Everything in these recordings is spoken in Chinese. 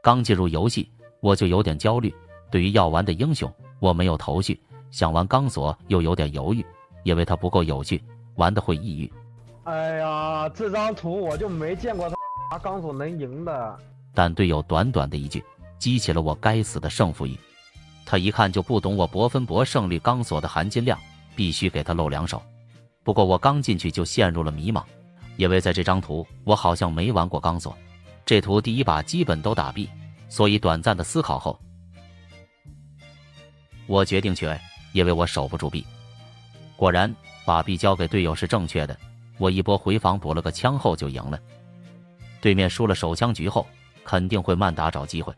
刚进入游戏，我就有点焦虑。对于要玩的英雄，我没有头绪，想玩钢索又有点犹豫，因为它不够有趣，玩的会抑郁。哎呀，这张图我就没见过他钢索能赢的。但队友短短的一句，激起了我该死的胜负欲。他一看就不懂我博分博胜率钢索的含金量，必须给他露两手。不过我刚进去就陷入了迷茫，因为在这张图我好像没玩过钢索，这图第一把基本都打 B， 所以短暂的思考后，我决定去 A， 因为我守不住 B。果然，把 B 交给队友是正确的，我一波回防补了个枪后就赢了。对面输了手枪局后，肯定会慢打找机会。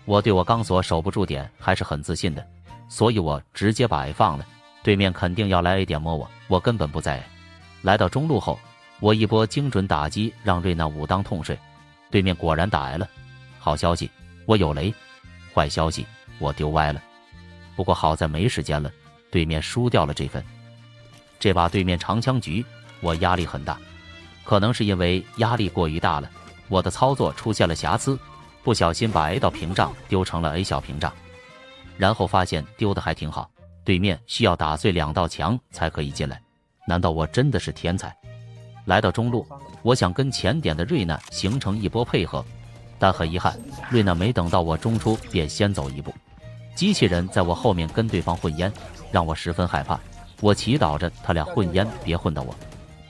我对我钢索守不住点还是很自信的，所以我直接把 A 放了。对面肯定要来 A 点摸我，我根本不在 A。来到中路后，我一波精准打击让瑞娜武当痛睡。对面果然打 A 了，好消息，我有雷；坏消息，我丢歪了。不过好在没时间了，对面输掉了这分。这把对面长枪局，我压力很大，可能是因为压力过于大了，我的操作出现了瑕疵，不小心把 A 道屏障丢成了 A 小屏障，然后发现丢的还挺好，对面需要打碎2道墙才可以进来，难道我真的是天才？来到中路，我想跟前点的瑞娜形成一波配合，但很遗憾，瑞娜没等到我中出便先走一步，机器人在我后面跟对方混烟，让我十分害怕。我祈祷着他俩混烟别混到我。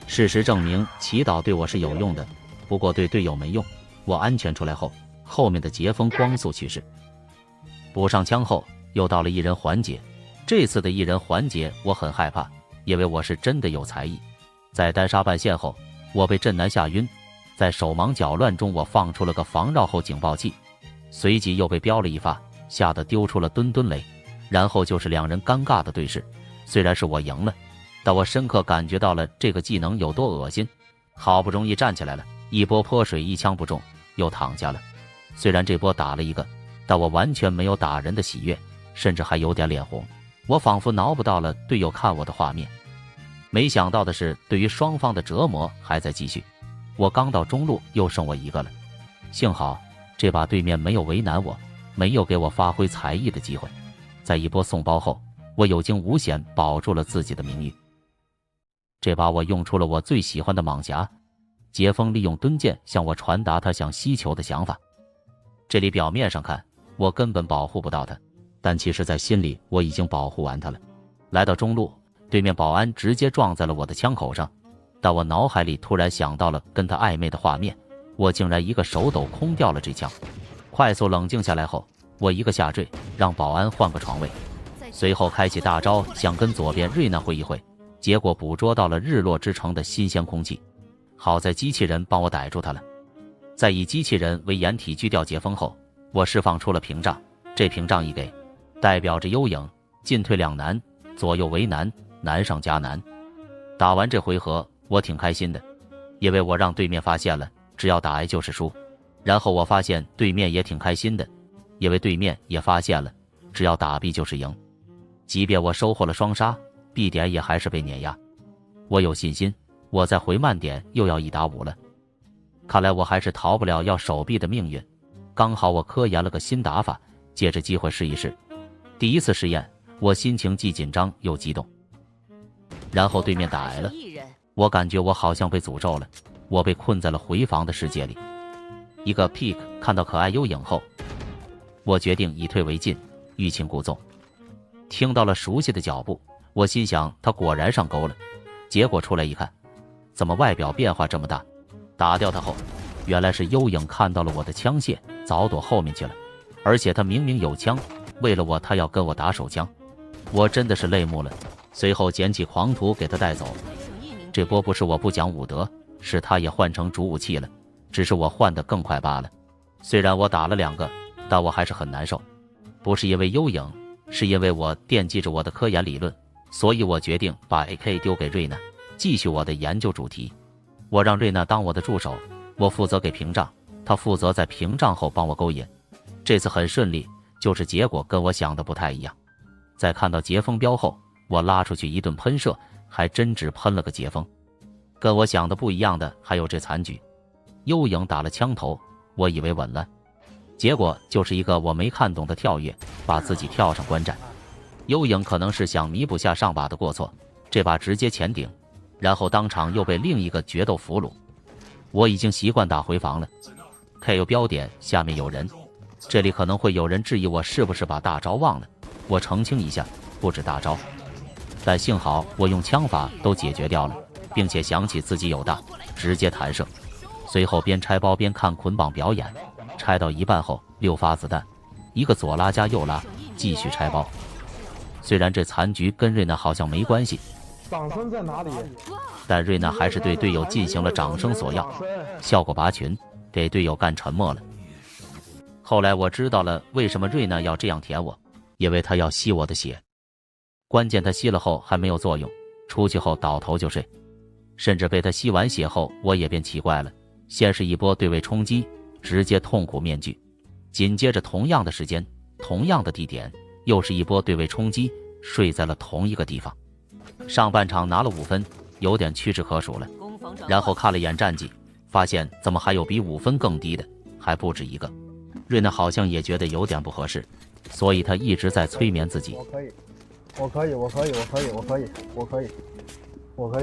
事实证明，祈祷对我是有用的，不过对队友没用。我安全出来后，后面的杰峰光速去世。补上枪后，又到了一人环节。这次的一人环节我很害怕，因为我是真的有才艺。在单杀半线后，我被震南吓晕，在手忙脚乱中，我放出了个防绕后警报器，随即又被飙了一发，吓得丢出了墩墩雷，然后就是2人尴尬的对视。虽然是我赢了，但我深刻感觉到了这个技能有多恶心。好不容易站起来了，一波泼水一枪不中，又躺下了。虽然这波打了一个，但我完全没有打人的喜悦，甚至还有点脸红。我仿佛挠不到了队友看我的画面。没想到的是，对于双方的折磨还在继续。我刚到中路，又剩我一个了。幸好这把对面没有为难我，没有给我发挥才艺的机会。在一波送包后，我有惊无险保住了自己的名誉。这把我用出了我最喜欢的蟒侠，杰峰利用盾剑向我传达他想吸球的想法。这里表面上看我根本保护不到他，但其实在心里我已经保护完他了。来到中路，对面保安直接撞在了我的枪口上，但我脑海里突然想到了跟他暧昧的画面，我竟然一个手抖空掉了这枪。快速冷静下来后，我一个下坠让保安换个床位，随后开启大招想跟左边瑞娜会一会，结果捕捉到了日落之城的新鲜空气，好在机器人帮我逮住他了。在以机器人为掩体锯掉杰峰后，我释放出了屏障，这屏障一给，代表着幽影，进退两难，左右为难，难上加难。打完这回合我挺开心的，因为我让对面发现了只要打 A 就是输。然后我发现对面也挺开心的，因为对面也发现了只要打 B 就是赢。即便我收获了双杀， B 点也还是被碾压。我有信心，我再回慢点又要1打5了。看来我还是逃不了要手臂的命运。刚好我科研了个新打法，借着机会试一试。第一次试验，我心情既紧张又激动。然后对面打来了，我感觉我好像被诅咒了，我被困在了回防的世界里。一个 pick 看到可爱幽影后，我决定以退为进，欲擒故纵。听到了熟悉的脚步，我心想他果然上钩了。结果出来一看，怎么外表变化这么大？打掉他后，原来是幽影看到了我的枪械，早躲后面去了。而且他明明有枪，为了我他要跟我打手枪，我真的是泪目了。随后捡起狂徒给他带走。这波不是我不讲武德，是他也换成主武器了，只是我换得更快罢了。虽然我打了2个，但我还是很难受。不是因为幽影，是因为我惦记着我的科研理论，所以我决定把 AK 丢给瑞娜，继续我的研究主题。我让瑞娜当我的助手，我负责给屏障，她负责在屏障后帮我勾引。这次很顺利，就是结果跟我想的不太一样。在看到杰峰标后，我拉出去一顿喷射，还真只喷了个杰峰。跟我想的不一样的还有这残局，幽影打了枪头，我以为稳了，结果就是一个我没看懂的跳跃，把自己跳上观战。幽影可能是想弥补下上把的过错，这把直接前顶，然后当场又被另一个决斗俘虏。我已经习惯打回防了。KO 标点下面有人，这里可能会有人质疑我是不是把大招忘了，我澄清一下，不止大招。但幸好我用枪法都解决掉了，并且想起自己有大，直接弹射。随后边拆包边看捆绑表演，拆到一半后6发子弹，一个左拉加右拉，继续拆包。虽然这残局跟瑞娜好像没关系，掌声在哪里？但瑞娜还是对队友进行了掌声索要，效果拔群，给队友干沉默了。后来我知道了为什么瑞娜要这样舔我，因为她要吸我的血。关键她吸了后还没有作用，出去后倒头就睡。甚至被她吸完血后，我也变奇怪了。先是一波对位冲击，直接痛苦面具，紧接着同样的时间，同样的地点，又是一波对位冲击，睡在了同一个地方。上半场拿了5分，有点屈指可数了。然后看了眼战绩，发现怎么还有比5分更低的，还不止一个。瑞娜好像也觉得有点不合适，所以她一直在催眠自己。我可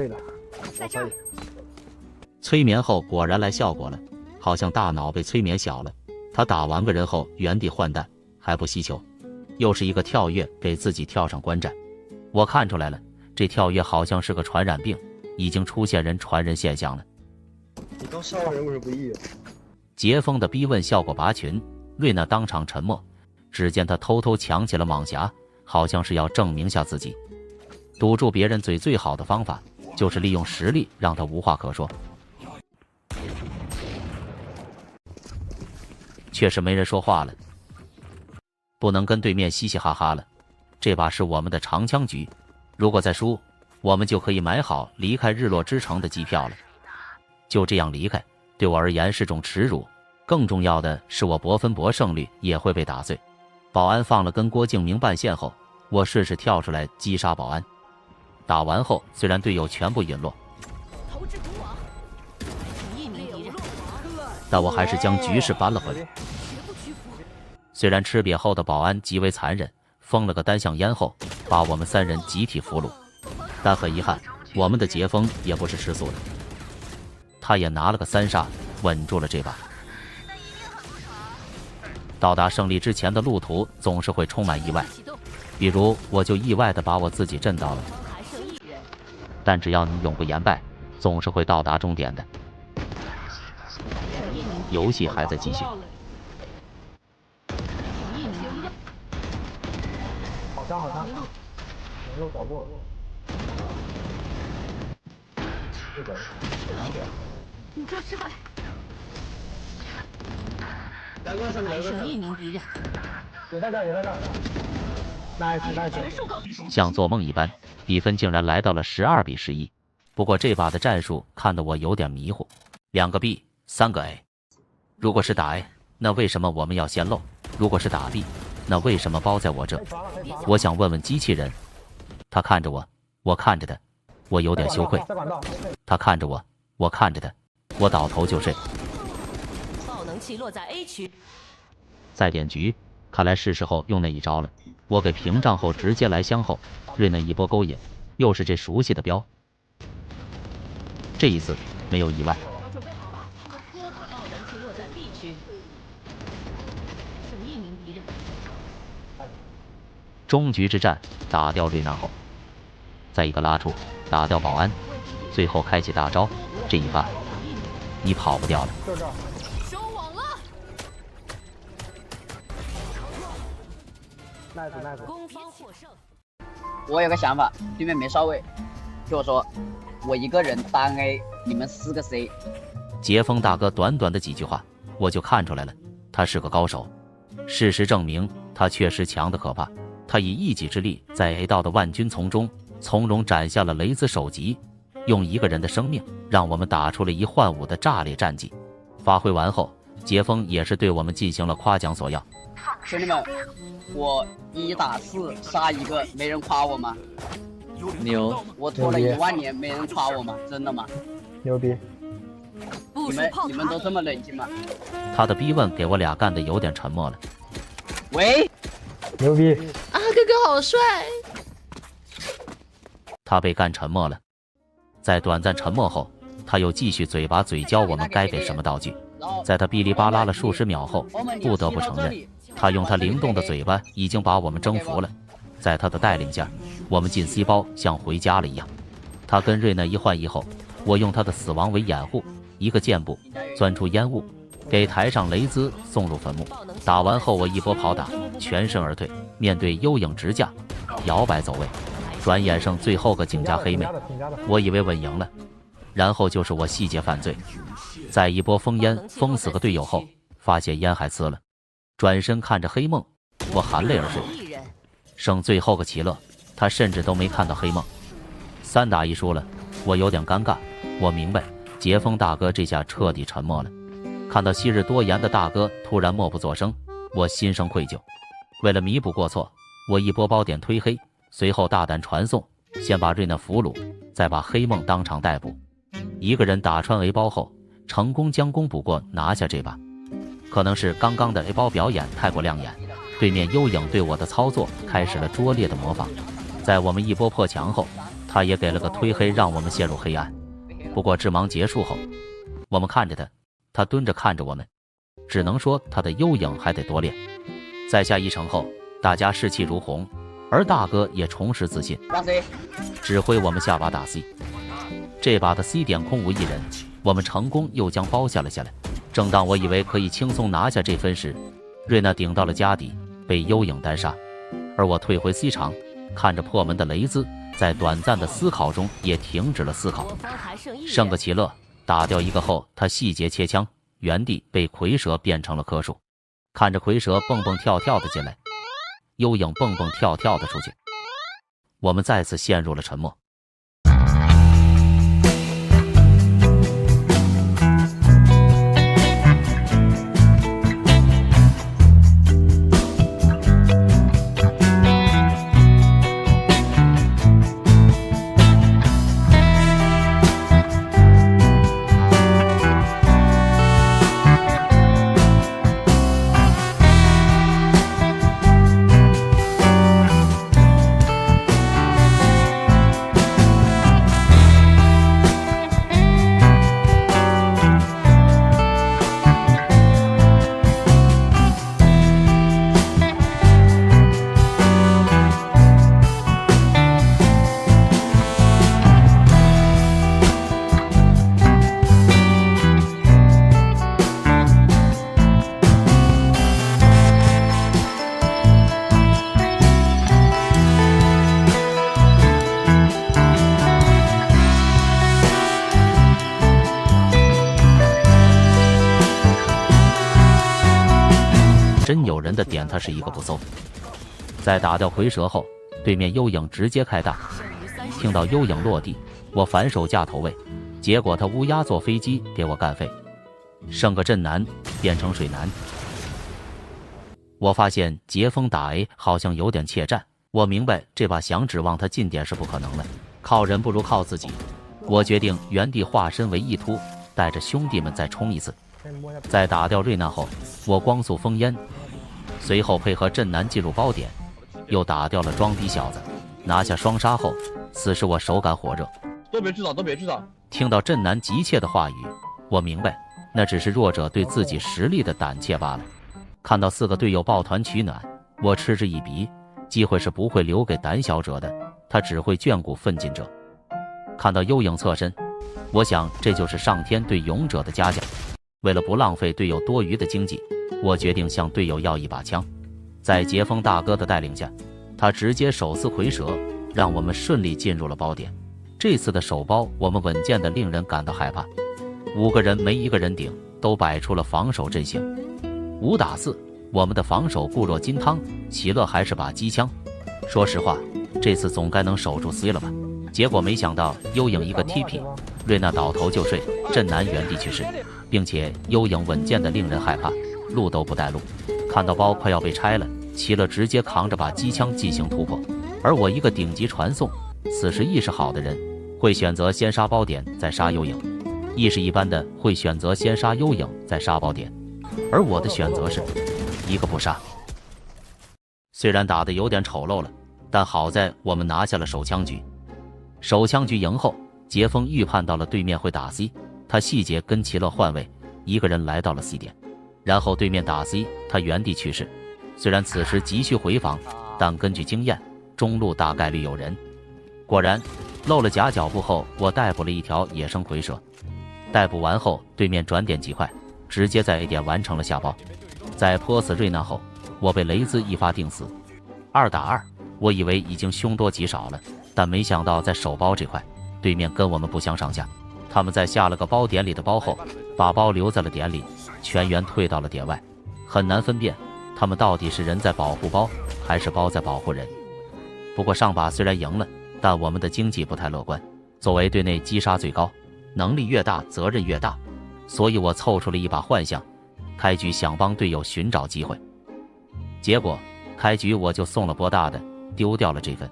以的。催眠后果然来效果了，好像大脑被催眠小了。他打完个人后原地换弹，还不稀求，又是一个跳跃给自己跳上观战。我看出来了，这跳跃好像是个传染病，已经出现人传人现象了。你刚杀完人为什么不义？杰峰的逼问效果拔群，瑞娜当场沉默。只见他偷偷抢起了蟒匣，好像是要证明下自己。堵住别人嘴最好的方法，就是利用实力让他无话可说。确实没人说话了，不能跟对面嘻嘻哈哈了。这把是我们的长枪局，如果再输，我们就可以买好离开日落之城的机票了。就这样离开，对我而言是种耻辱。更重要的是，我博分博胜率也会被打碎。保安放了跟郭敬明半线后，我顺势跳出来击杀保安。打完后，虽然队友全部陨落，但我还是将局势扳了回来。虽然吃瘪后的保安极为残忍，封了个单向烟后，把我们3人集体俘虏，但很遗憾，我们的杰峰也不是吃素的，他也拿了个3杀，稳住了这把。到达胜利之前的路途总是会充满意外，比如我就意外的把我自己震到了。但只要你永不言败，总是会到达终点的。游戏还在继续。好枪，能够搞过。你说失败。还剩1名敌人。也在这儿。nice。像做梦一般，比分竟然来到了12比11。不过这把的战术看得我有点迷糊，2个 B， 3个 A。如果是打 A， 那为什么我们要先漏？如果是打 B， 那为什么包在我这？我想问问机器人。他看着我，我看着他，我有点羞愧。他看着我，我看着他，我倒头就睡。爆能器落在 A 区。再点局，看来是时候用那一招了。我给屏障后直接来香后，瑞娜一波勾引，又是这熟悉的标。这一次没有意外。爆能器落在 B 区。剩1名敌人。终局之战打掉瑞娜后，再一个拉出打掉保安，最后开启大招，这一发你跑不掉了。收网了。nice。攻方获胜。我有个想法，对面没上位，听我说，我一个人单 A， 你们4个 C。杰峰大哥短短的几句话，我就看出来了，他是个高手。事实证明，他确实强得可怕。他以一己之力在 A 道的万军丛中从容斩下了雷兹首级，用1个人的生命让我们打出了1换5的炸裂战绩。发挥完后，杰峰也是对我们进行了夸奖索要。兄弟们，我1打4杀1个，没人夸我吗？牛！我拖了1万年，没人夸我吗？真的吗？牛逼！不你们都这么冷静吗？他的逼问给我俩干的有点沉默了。喂，牛逼！啊，哥哥好帅！他被干沉默了。在短暂沉默后，他又继续嘴巴嘴教我们该给什么道具。在他哔哩吧啦了数十秒后，不得不承认，他用他灵动的嘴巴已经把我们征服了。在他的带领下，我们进 C 包像回家了一样。他跟瑞娜一换一后，我用他的死亡为掩护，一个箭步钻出烟雾，给台上雷兹送入坟墓。打完后，我一波跑打，全身而退，面对幽影直架，摇摆走位。转眼剩最后个警家黑妹，我以为稳赢了，然后就是我细节犯罪，在一波封烟封死个队友后，发现烟还呲了，转身看着黑梦，我含泪而睡。剩最后个齐乐，他甚至都没看到黑梦。3打1输了，我有点尴尬。我明白杰峰大哥这下彻底沉默了。看到昔日多言的大哥突然默不作声，我心生愧疚。为了弥补过错，我一波包点推黑，随后大胆传送，先把瑞娜俘虏，再把黑梦当场逮捕。一个人打穿 A 包后，成功将功补过，拿下这把。可能是刚刚的 A 包表演太过亮眼，对面幽影对我的操作开始了拙劣的模仿。在我们一波破墙后，他也给了个推黑，让我们陷入黑暗。不过致盲结束后，我们看着他，他蹲着看着我们，只能说他的幽影还得多练。在下一城后，大家士气如虹，而大哥也重拾自信，指挥我们下把打 C。这把的 C 点空无一人，我们成功又将包下了下来。正当我以为可以轻松拿下这分时，瑞娜顶到了家底，被幽影单杀。而我退回 C 场，看着破门的雷兹，在短暂的思考中也停止了思考。剩个齐乐，打掉一个后，他细节切枪，原地被蝰蛇变成了棵树。看着蝰蛇蹦蹦跳跳的进来，幽影蹦蹦跳跳的出去，我们再次陷入了沉默。真有人的点他是一个不搜。在打掉蝰蛇后，对面幽影直接开大，听到幽影落地，我反手架头位，结果他乌鸦坐飞机给我干飞，剩个镇南变成水南。我发现杰峰打 A 好像有点怯战，我明白这把想指望他进点是不可能的，靠人不如靠自己。我决定原地化身为一突，带着兄弟们再冲一次。在打掉瑞娜后，我光速封烟，随后配合镇南进入包点，又打掉了装逼小子，拿下双杀后，此时我手感火热。都别去找，都别去找。听到镇南急切的话语，我明白那只是弱者对自己实力的胆怯罢了。看到4个队友抱团取暖，我嗤之以鼻，机会是不会留给胆小者的，他只会眷顾奋进者。看到幽影侧身，我想这就是上天对勇者的嘉奖。为了不浪费队友多余的经济，我决定向队友要一把枪。在杰峰大哥的带领下，他直接手撕蝰蛇，让我们顺利进入了包点。这次的首包我们稳健的令人感到害怕，5个人没一个人顶，都摆出了防守阵型。5打4，我们的防守固若金汤，齐乐还是把机枪。说实话，这次总该能守住 C 了吧？结果没想到幽影一个 TP， 瑞娜倒头就睡，镇南原地去世，并且幽影稳健的令人害怕，路都不带路。看到包快要被拆了，齐乐直接扛着把机枪进行突破，而我一个顶级传送。此时意识好的人会选择先杀包点再杀幽影，意识一般的会选择先杀幽影，再杀宝典，而我的选择是一个不杀。虽然打得有点丑陋了，但好在我们拿下了手枪局。手枪局赢后，杰峰预判到了对面会打 C， 他细节跟齐乐换位，一个人来到了 C 点，然后对面打 C， 他原地去世。虽然此时急需回防，但根据经验，中路大概率有人。果然，漏了假脚步后，我逮捕了一条野生蝰蛇。逮捕完后，对面转点极快，直接在 A 点完成了下包。在泼死瑞娜后，我被雷兹一发定死。2打2，我以为已经凶多吉少了，但没想到在手包这块，对面跟我们不相上下。他们在下了个包点里的包后，把包留在了点里，全员退到了点外，很难分辨他们到底是人在保护包，还是包在保护人。不过上把虽然赢了，但我们的经济不太乐观。作为队内击杀最高，能力越大责任越大，所以我凑出了一把幻象，开局想帮队友寻找机会。结果开局我就送了波大的，丢掉了这分。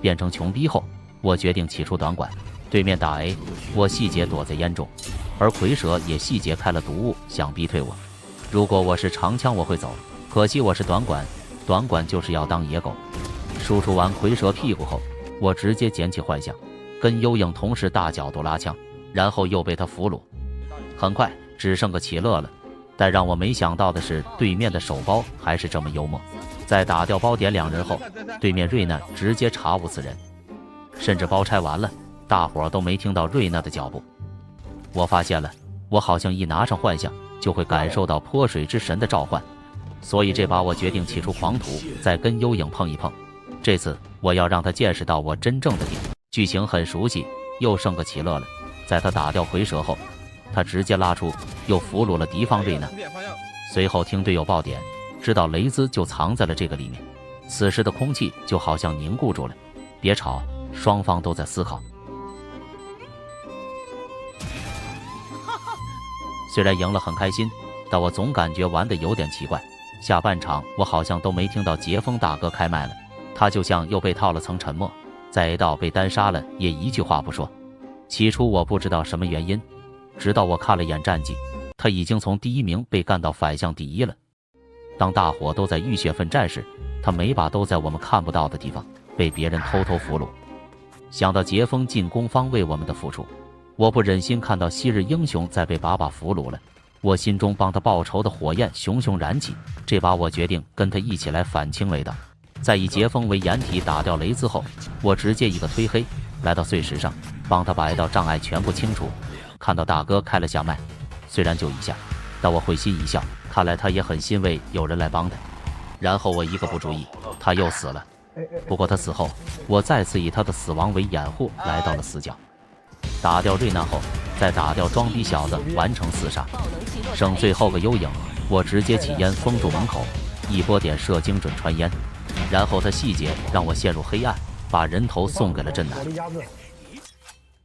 变成穷逼后，我决定起出短管，对面打 A， 我细节躲在烟中，而蝰蛇也细节开了毒物，想逼退我。如果我是长枪我会走，可惜我是短管，短管就是要当野狗。输出完蝰蛇屁股后，我直接捡起幻象，跟幽影同时大角度拉枪，然后又被他俘虏。很快只剩个齐乐了，但让我没想到的是，对面的手包还是这么幽默。在打掉包点2人后，对面瑞娜直接查无此人，甚至包拆完了，大伙都没听到瑞娜的脚步。我发现了，我好像一拿上幻象就会感受到泼水之神的召唤，所以这把我决定起出狂徒，再跟幽影碰一碰。这次我要让他见识到我真正的点。剧情很熟悉，又剩个齐乐了。在他打掉蝰蛇后，他直接拉出，又俘虏了敌方瑞娜。随后听队友爆点，知道雷兹就藏在了这个里面。此时的空气就好像凝固住了。别吵，双方都在思考。虽然赢了很开心，但我总感觉玩得有点奇怪。下半场我好像都没听到杰峰大哥开麦了，他就像又被套了层沉默，在 A 道被单杀了也一句话不说。起初我不知道什么原因，直到我看了眼战绩，他已经从第1名被干到反向第1了。当大伙都在浴血奋战时，他每把都在我们看不到的地方被别人偷偷俘虏。想到杰峰进攻方为我们的付出，我不忍心看到昔日英雄再被把俘虏了。我心中帮他报仇的火焰熊熊燃起，这把我决定跟他一起来反清雷党。在以杰峰为掩体打掉雷兹后，我直接一个推黑来到碎石上，帮他把一道障碍全部清除。看到大哥开了下麦，虽然就一下，但我会心一笑，看来他也很欣慰有人来帮他。然后我一个不注意，他又死了。不过他死后，我再次以他的死亡为掩护来到了死角。打掉瑞娜后，再打掉装逼小子，完成4杀，剩最后个幽影，我直接起烟封住门口，一波点射精准穿烟，然后他细节让我陷入黑暗，把人头送给了镇南。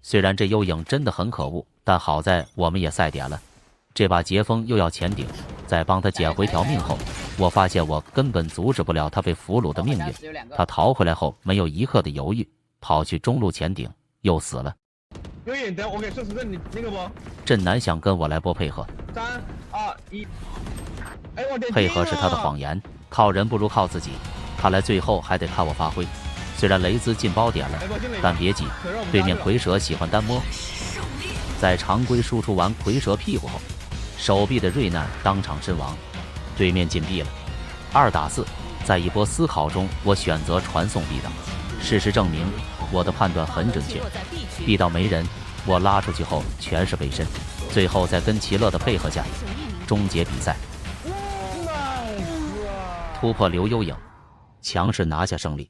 虽然这幽影真的很可恶，但好在我们也赛点了。这把杰峰又要前顶，在帮他捡回条命后，我发现我根本阻止不了他被俘虏的命运。他逃回来后没有一刻的犹豫，跑去中路前顶，又死了。有眼等我给顺时针，你那个不？镇南想跟我来波配合3、2、1，哎，我配合是他的谎言，靠人不如靠自己，看来最后还得看我发挥。虽然雷兹进包点了，但别急，对面蝰蛇喜欢单摸。在常规输出完蝰蛇屁股后，手臂的瑞娜当场身亡，对面禁闭了。2打4，在一波思考中，我选择传送 B 道。事实证明，我的判断很准确。B 道没人，我拉出去后全是背身，最后在跟齐乐的配合下，终结比赛，突破刘幽影，强势拿下胜利。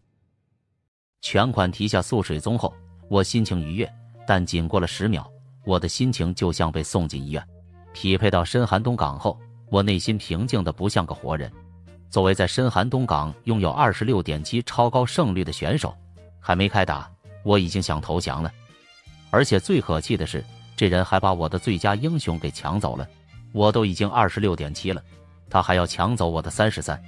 全款提下素水宗后，我心情愉悦，但仅过了10秒，我的心情就像被送进医院。匹配到深寒东港后，我内心平静的不像个活人。作为在深寒东港拥有26.7超高胜率的选手，还没开打，我已经想投降了。而且最可气的是，这人还把我的最佳英雄给抢走了。我都已经26.7了，他还要抢走我的33。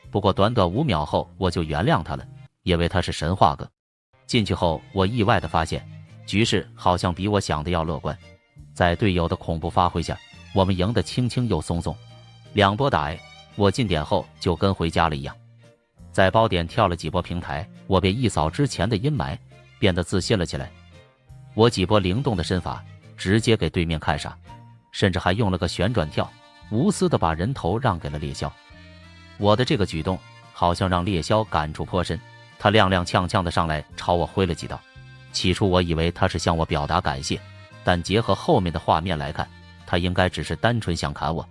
不过短短5秒后，我就原谅他了，因为他是神话哥。进去后，我意外的发现，局势好像比我想的要乐观。在队友的恐怖发挥下，我们赢得轻轻又松松。2波打 A， 我进点后就跟回家了一样。在包点跳了几波平台，我便一扫之前的阴霾，变得自信了起来。我几波灵动的身法，直接给对面看傻，甚至还用了个旋转跳，无私的把人头让给了猎枭。我的这个举动好像让猎枭感触颇深，他踉踉跄跄的上来朝我挥了几刀。起初我以为他是向我表达感谢，但结合后面的画面来看，他应该只是单纯想砍我。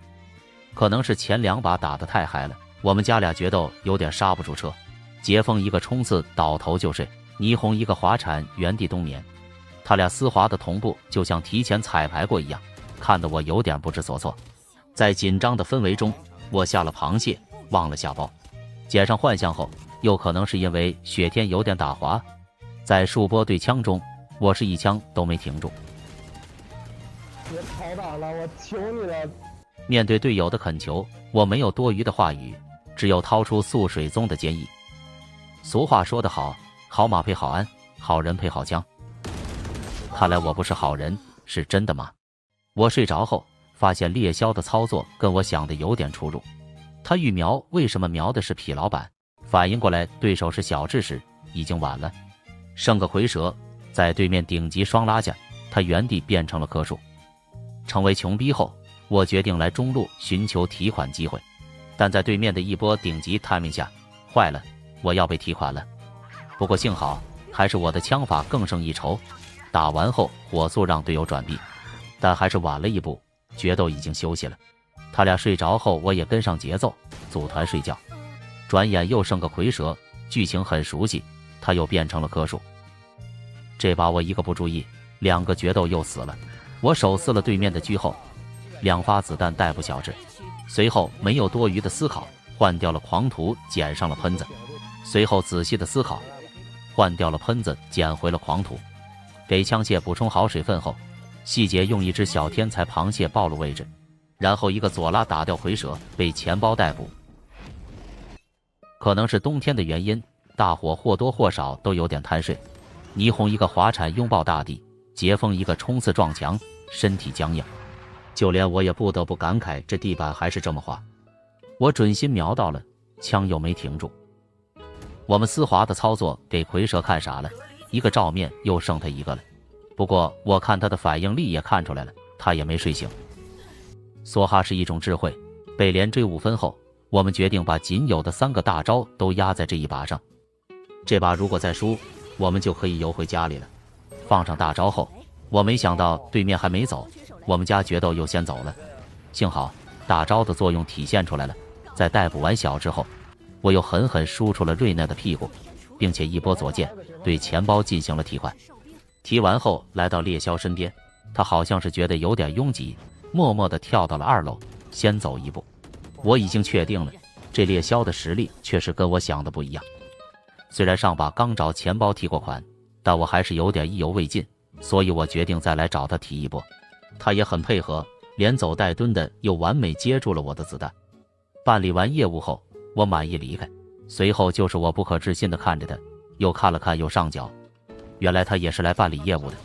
可能是前2把打得太嗨了，我们家俩决斗有点刹不住车。杰峰一个冲刺倒头就睡，霓虹一个滑铲原地冬眠，他俩丝滑的同步，就像提前彩排过一样，看得我有点不知所措。在紧张的氛围中，我下了螃蟹，忘了下包。捡上幻象后，又可能是因为雪天有点打滑，在数波对枪中，我是一枪都没停住。别跑打了，我求你了！面对队友的恳求，我没有多余的话语，只有掏出素水宗的坚毅。俗话说得好，好马配好鞍，好人配好枪。看来我不是好人，是真的吗？我睡着后，发现猎枭的操作跟我想的有点出入。他预瞄为什么瞄的是痞老板，反应过来对手是小智时，已经晚了。剩个蝰蛇，在对面顶级双拉下，他原地变成了棵树。成为穷逼后，我决定来中路寻求提款机会，但在对面的一波顶级 timing 下，坏了，我要被提款了。不过幸好还是我的枪法更胜一筹，打完后火速让队友转币，但还是晚了一步，决斗已经休息了。他俩睡着后，我也跟上节奏，组团睡觉。转眼又剩个蝰蛇，剧情很熟悉，他又变成了棵树。这把我一个不注意，2个决斗又死了。我手撕了对面的狙后，2发子弹逮捕小智，随后没有多余的思考，换掉了狂徒，捡上了喷子。随后仔细的思考，换掉了喷子，捡回了狂徒。给枪械补充好水分后，细节用一只小天才螃蟹暴露位置，然后一个左拉打掉蝰蛇，被钱包逮捕。可能是冬天的原因，大伙或多或少都有点贪睡。霓虹一个滑铲拥抱大地，杰峰一个冲刺撞墙，身体僵硬。就连我也不得不感慨，这地板还是这么滑。我准心瞄到了，枪又没停住。我们丝滑的操作给蝰蛇看傻了，一个照面又剩他一个了。不过我看他的反应力也看出来了，他也没睡醒。梭哈是一种智慧，被连追5分后，我们决定把仅有的3个大招都压在这一把上。这把如果再输，我们就可以游回家里了。放上大招后，我没想到对面还没走，我们家决斗又先走了。幸好大招的作用体现出来了，在逮捕完小智后，我又狠狠输出了瑞奈的屁股，并且一波左键对钱包进行了提款。提完后来到猎枭身边，他好像是觉得有点拥挤，默默地跳到了2楼，先走一步。我已经确定了，这猎枭的实力确实跟我想的不一样。虽然上把刚找钱包提过款，但我还是有点意犹未尽，所以我决定再来找他提一波。他也很配合，连走带蹲的又完美接住了我的子弹。办理完业务后，我满意离开，随后就是我不可置信的看着他，又看了看右上角，原来他也是来办理业务的。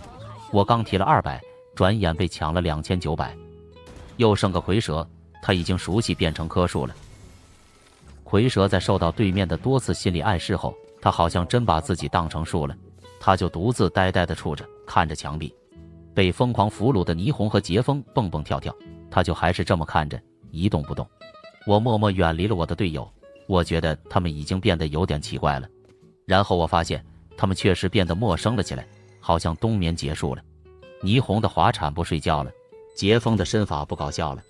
我刚提了200，转眼被抢了2900，又剩个蝰蛇，他已经熟悉变成棵树了。蝰蛇在受到对面的多次心理暗示后，他好像真把自己当成树了，他就独自呆呆地处着，看着墙壁。被疯狂俘虏的霓虹和杰峰蹦蹦跳跳，他就还是这么看着，一动不动。我默默远离了我的队友，我觉得他们已经变得有点奇怪了。然后我发现他们确实变得陌生了起来，好像冬眠结束了。霓虹的滑铲不睡觉了，杰峰的身法不搞笑了，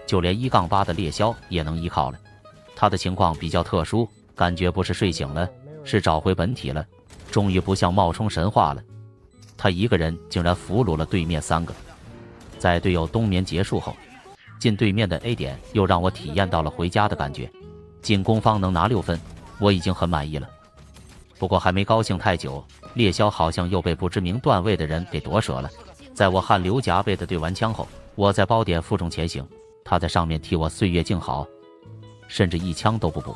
就连1-8的猎枭也能依靠了。他的情况比较特殊，感觉不是睡醒了，是找回本体了，终于不像冒充神话了。他一个人竟然俘虏了对面3个。在队友冬眠结束后，进对面的 A 点又让我体验到了回家的感觉。进攻方能拿6分，我已经很满意了。不过还没高兴太久，猎枭好像又被不知名段位的人给夺舍了。在我汗流浃背的对完枪后，我在包点负重前行，他在上面替我岁月静好，甚至一枪都不补。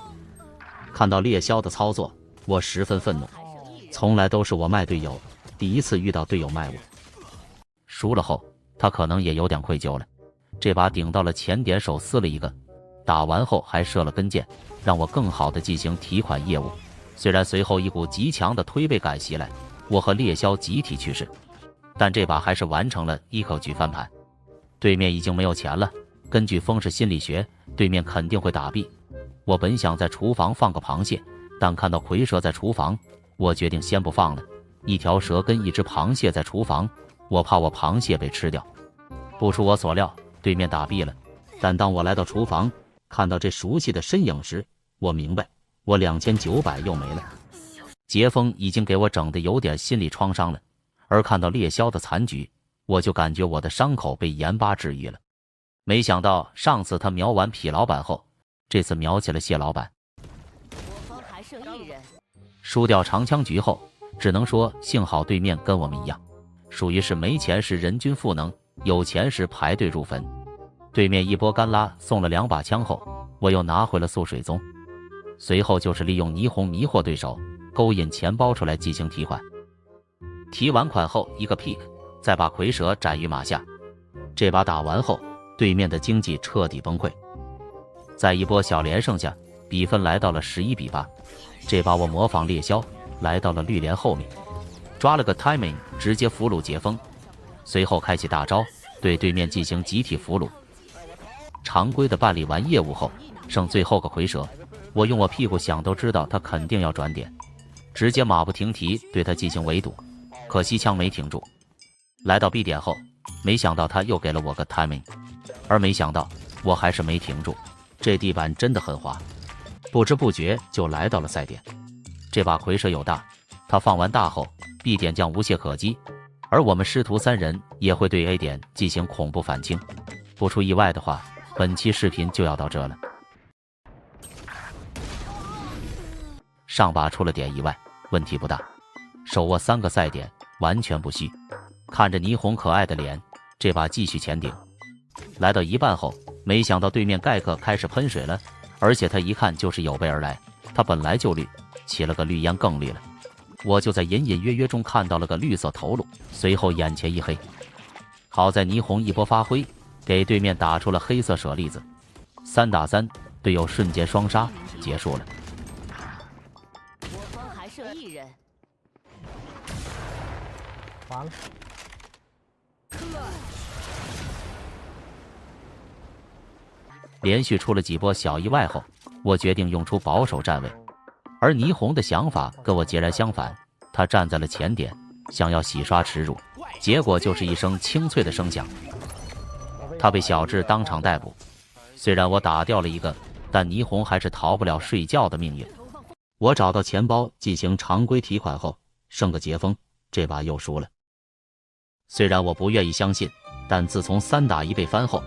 看到猎枭的操作，我十分愤怒，从来都是我卖队友，第一次遇到队友卖我。输了后，他可能也有点愧疚了。这把顶到了前点手撕了一个，打完后还射了根箭，让我更好的进行提款业务。虽然随后一股极强的推背感袭来，我和猎枭集体去世，但这把还是完成了一口局翻盘。对面已经没有钱了，根据风式心理学，对面肯定会打币。我本想在厨房放个螃蟹，但看到蝰蛇在厨房，我决定先不放了。一条蛇跟一只螃蟹在厨房，我怕我螃蟹被吃掉。不出我所料，对面打币了。但当我来到厨房，看到这熟悉的身影时，我明白我2900又没了。杰峰已经给我整得有点心理创伤了，而看到猎枭的残局，我就感觉我的伤口被盐巴治愈了。没想到上次他瞄完痞老板后，这次瞄起了谢老板。我方还剩1人，输掉长枪局后，只能说幸好对面跟我们一样，属于是没钱时人均赋能，有钱时排队入坟。对面一波干拉送了2把枪后，我又拿回了素水宗。随后就是利用霓虹迷惑对手，勾引钱包出来进行提款。提完款后一个 pick， 再把蝰蛇斩于马下。这把打完后，对面的经济彻底崩溃。在一波小连胜下，比分来到了11比8。这把我模仿猎枭来到了绿连后面，抓了个 timing， 直接俘虏杰峰。随后开启大招，对对面进行集体俘虏。常规的办理完业务后，剩最后个蝰蛇，我用我屁股想都知道他肯定要转点，直接马不停蹄对他进行围堵，可惜枪没挺住。来到 B 点后，没想到他又给了我个 timing， 而没想到我还是没停住，这地板真的很滑，不知不觉就来到了赛点。这把蝰蛇有大，他放完大后 B 点将无懈可击，而我们师徒3人也会对 A 点进行恐怖反清。不出意外的话，本期视频就要到这了。上把出了点意外，问题不大，手握3个赛点，完全不虚。看着霓虹可爱的脸，这把继续前顶。来到一半后，没想到对面盖克开始喷水了，而且他一看就是有备而来，他本来就绿，起了个绿烟更绿了。我就在隐隐约约中看到了个绿色头颅，随后眼前一黑。好在霓虹一波发挥，给对面打出了黑色舍利子，3打3，队友瞬间双杀，结束了。我方还剩1人，完了，连续出了几波小意外后，我决定用出保守站位，而霓虹的想法跟我截然相反，他站在了前点，想要洗刷耻辱，结果就是一声清脆的声响，他被小智当场逮捕。虽然我打掉了一个，但霓虹还是逃不了睡觉的命运。我找到钱包进行常规提款后，剩个杰峰，这把又输了。虽然我不愿意相信，但自从3打1被翻后，